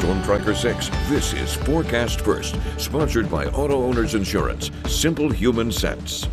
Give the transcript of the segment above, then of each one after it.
Storm Tracker 6. This is Forecast First, sponsored by Auto Owners Insurance. Simple human sense.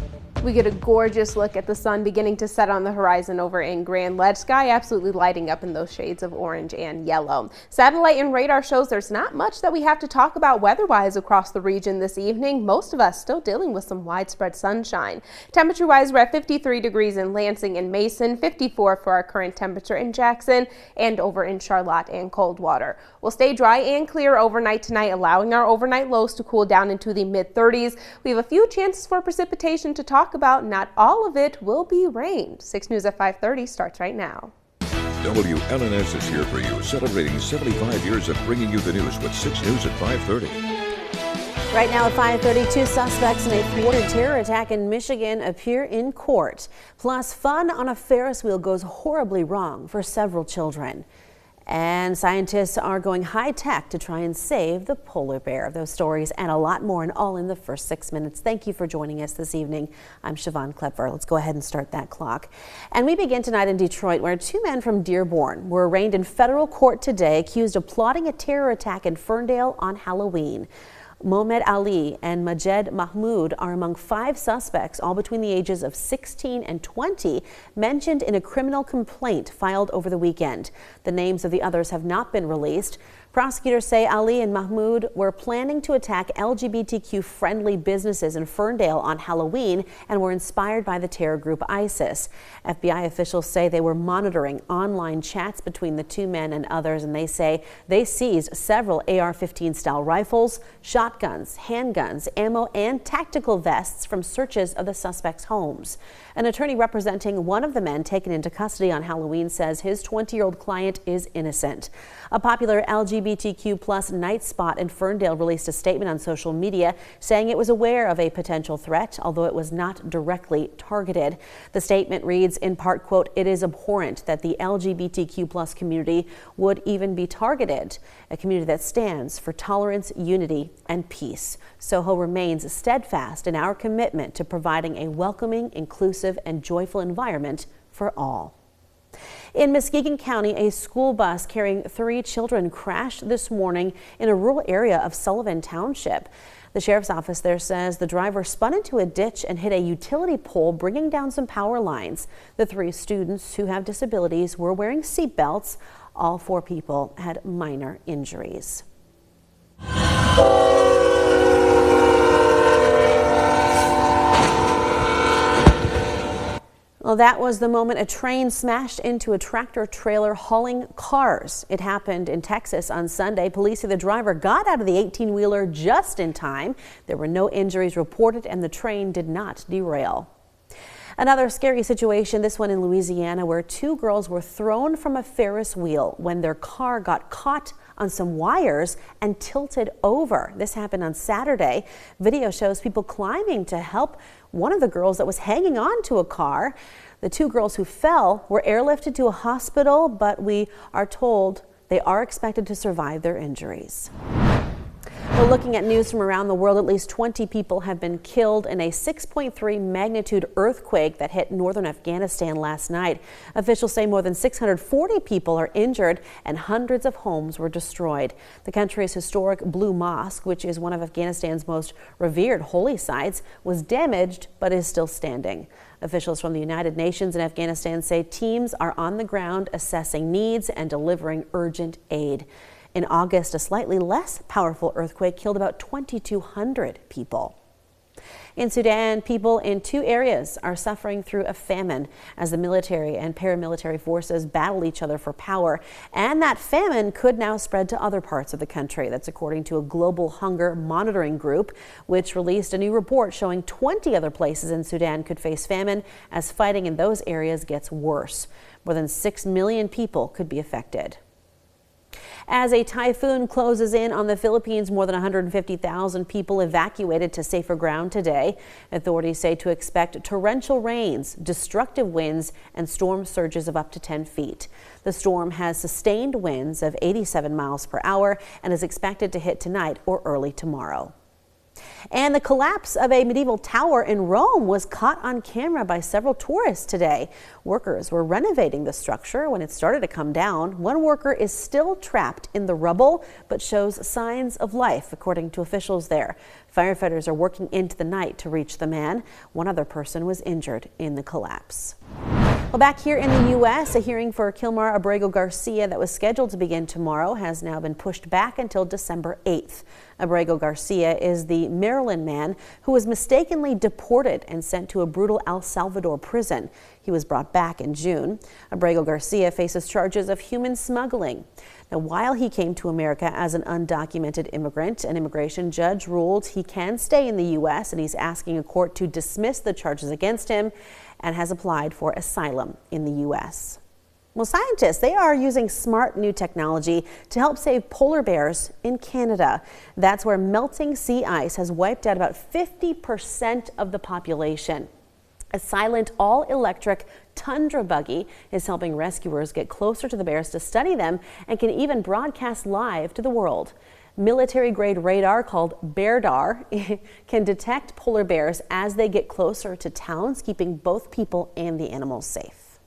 We get a gorgeous look at the sun beginning to set on the horizon over in Grand Ledge. Sky absolutely lighting up in those shades of orange and yellow. Satellite and radar shows there's not much that we have to talk about weather-wise across the region this evening. Most of us still dealing with some widespread sunshine. Temperature-wise, we're at 53 degrees in Lansing and Mason, 54 for our current temperature in Jackson, and over in Charlotte and Coldwater. We'll stay dry and clear overnight tonight, allowing our overnight lows to cool down into the mid-30s. We have a few chances for precipitation to talk about. Not all of it will be rain. 6 News at 5:30 starts right now. WLNS is here for you, celebrating 75 years of bringing you the news with 6 News at 5:30. Right now at 5:32, suspects in a thwarted terror attack in Michigan appear in court. Plus, fun on a Ferris wheel goes horribly wrong for several children. And scientists are going high-tech to try and save the polar bear. Those stories and a lot more, and all in the first 6 minutes. Thank you for joining us this evening. I'm Siobhan Klepfer. Let's go ahead and start that clock. And we begin tonight in Detroit, where 2 men from Dearborn were arraigned in federal court today, accused of plotting a terror attack in Ferndale on Halloween. Mohamed Ali and Majed Mahmoud are among 5 suspects, all between the ages of 16 and 20, mentioned in a criminal complaint filed over the weekend. The names of the others have not been released. Prosecutors say Ali and Mahmoud were planning to attack LGBTQ-friendly businesses in Ferndale on Halloween and were inspired by the terror group ISIS. FBI officials say they were monitoring online chats between the 2 men and others, and they say they seized several AR-15 style rifles, shotguns, handguns, ammo, and tactical vests from searches of the suspects' homes. An attorney representing one of the men taken into custody on Halloween says his 20-year-old client is innocent. A popular LGBTQ+ night spot in Ferndale released a statement on social media saying it was aware of a potential threat, although it was not directly targeted. The statement reads, in part, quote, "It is abhorrent that the LGBTQ+ community would even be targeted, a community that stands for tolerance, unity, and peace. Soho remains steadfast in our commitment to providing a welcoming, inclusive, and joyful environment for all." In Muskegon County, a school bus carrying 3 children crashed this morning in a rural area of Sullivan Township. The sheriff's office there says the driver spun into a ditch and hit a utility pole, bringing down some power lines. The 3 students who have disabilities were wearing seat belts. All 4 people had minor injuries. Well, that was the moment a train smashed into a tractor trailer hauling cars. It happened in Texas on Sunday. Police say the driver got out of the 18-wheeler just in time. There were no injuries reported, and the train did not derail. Another scary situation, this one in Louisiana, where 2 girls were thrown from a Ferris wheel when their car got caught on some wires and tilted over. This happened on Saturday. Video shows people climbing to help one of the girls that was hanging on to a car. The 2 girls who fell were airlifted to a hospital, but we are told they are expected to survive their injuries. Well, looking at news from around the world, at least 20 people have been killed in a 6.3 magnitude earthquake that hit northern Afghanistan last night. Officials say more than 640 people are injured and hundreds of homes were destroyed. The country's historic Blue Mosque, which is one of Afghanistan's most revered holy sites, was damaged but is still standing. Officials from the United Nations in Afghanistan say teams are on the ground assessing needs and delivering urgent aid. In August, a slightly less powerful earthquake killed about 2,200 people. In Sudan, people in 2 areas are suffering through a famine as the military and paramilitary forces battle each other for power. And that famine could now spread to other parts of the country. That's according to a global hunger monitoring group, which released a new report showing 20 other places in Sudan could face famine as fighting in those areas gets worse. More than 6 million people could be affected. As a typhoon closes in on the Philippines, more than 150,000 people evacuated to safer ground today. Authorities say to expect torrential rains, destructive winds, and storm surges of up to 10 feet. The storm has sustained winds of 87 miles per hour and is expected to hit tonight or early tomorrow. And the collapse of a medieval tower in Rome was caught on camera by several tourists today. Workers were renovating the structure when it started to come down. One worker is still trapped in the rubble, but shows signs of life, according to officials there. Firefighters are working into the night to reach the man. One other person was injured in the collapse. Well, back here in the U.S., a hearing for Kilmar Abrego Garcia that was scheduled to begin tomorrow has now been pushed back until December 8th. Abrego Garcia is the Maryland man who was mistakenly deported and sent to a brutal El Salvador prison. He was brought back in June. Abrego Garcia faces charges of human smuggling. Now, while he came to America as an undocumented immigrant, an immigration judge ruled he can stay in the U.S., and he's asking a court to dismiss the charges against him and has applied for asylum in the U.S. Well, scientists, they are using smart new technology to help save polar bears in Canada. That's where melting sea ice has wiped out about 50% of the population. A silent, all-electric tundra buggy is helping rescuers get closer to the bears to study them and can even broadcast live to the world. Military-grade radar called BEARDAR can detect polar bears as they get closer to towns, keeping both people and the animals safe.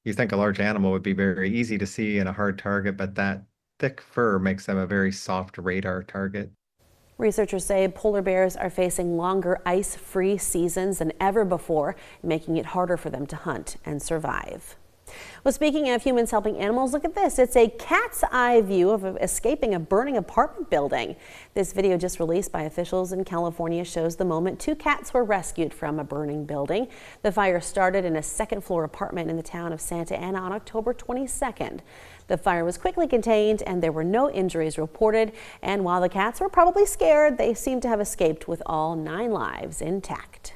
You think a large animal would be very easy to see in a hard target, but that thick fur makes them a very soft radar target. Researchers say polar bears are facing longer ice-free seasons than ever before, making it harder for them to hunt and survive. Well, speaking of humans helping animals, look at this. It's a cat's eye view of escaping a burning apartment building. This video just released by officials in California shows the moment two cats were rescued from a burning building. The fire started in a second-floor apartment in the town of Santa Ana on October 22nd. The fire was quickly contained and there were no injuries reported. And while the cats were probably scared, they seem to have escaped with all 9 lives intact.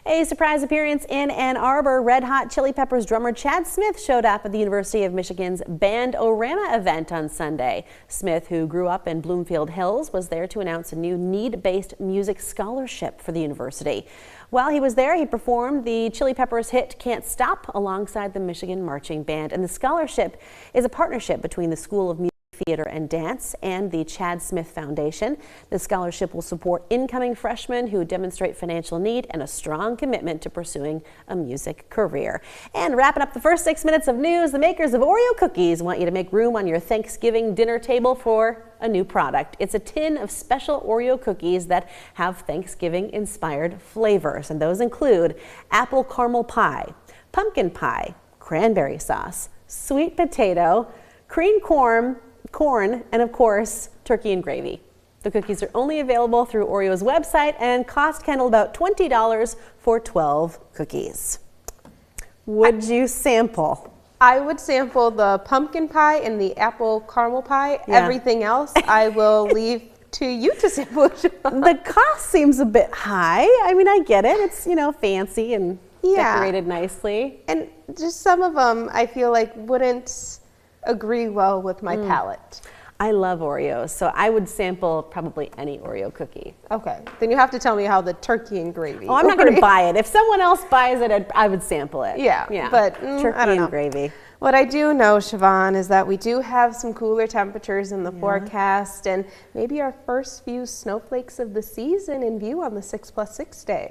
A surprise appearance in Ann Arbor. Red Hot Chili Peppers drummer Chad Smith showed up at the University of Michigan's Band-O-Rama event on Sunday. Smith, who grew up in Bloomfield Hills, was there to announce a new need-based music scholarship for the university. While he was there, he performed the Chili Peppers hit Can't Stop alongside the Michigan Marching Band. And the scholarship is a partnership between the School of Music, Theater and Dance and the Chad Smith Foundation. The scholarship will support incoming freshmen who demonstrate financial need and a strong commitment to pursuing a music career. And wrapping up the first 6 minutes of news, the makers of Oreo cookies want you to make room on your Thanksgiving dinner table for a new product. It's a tin of special Oreo cookies that have Thanksgiving-inspired flavors, and those include apple caramel pie, pumpkin pie, cranberry sauce, sweet potato, cream corn, and of course, turkey and gravy. The cookies are only available through Oreo's website and cost Kendall about $20 for 12 cookies. Would you sample? I would sample the pumpkin pie and the apple caramel pie. Yeah. Everything else I will leave to you to sample. The cost seems a bit high. I mean, I get it. It's, fancy and decorated nicely. And just some of them I feel like wouldn't agree well with my palate. I love Oreos, so I would sample probably any Oreo cookie. Okay, then you have to tell me how the turkey and gravy. Oh, I'm not going to buy it. If someone else buys it, I would sample it. Yeah. But turkey I don't know. And gravy. What I do know, Siobhan, is that we do have some cooler temperatures in the forecast and maybe our first few snowflakes of the season in view on the 6+6 day.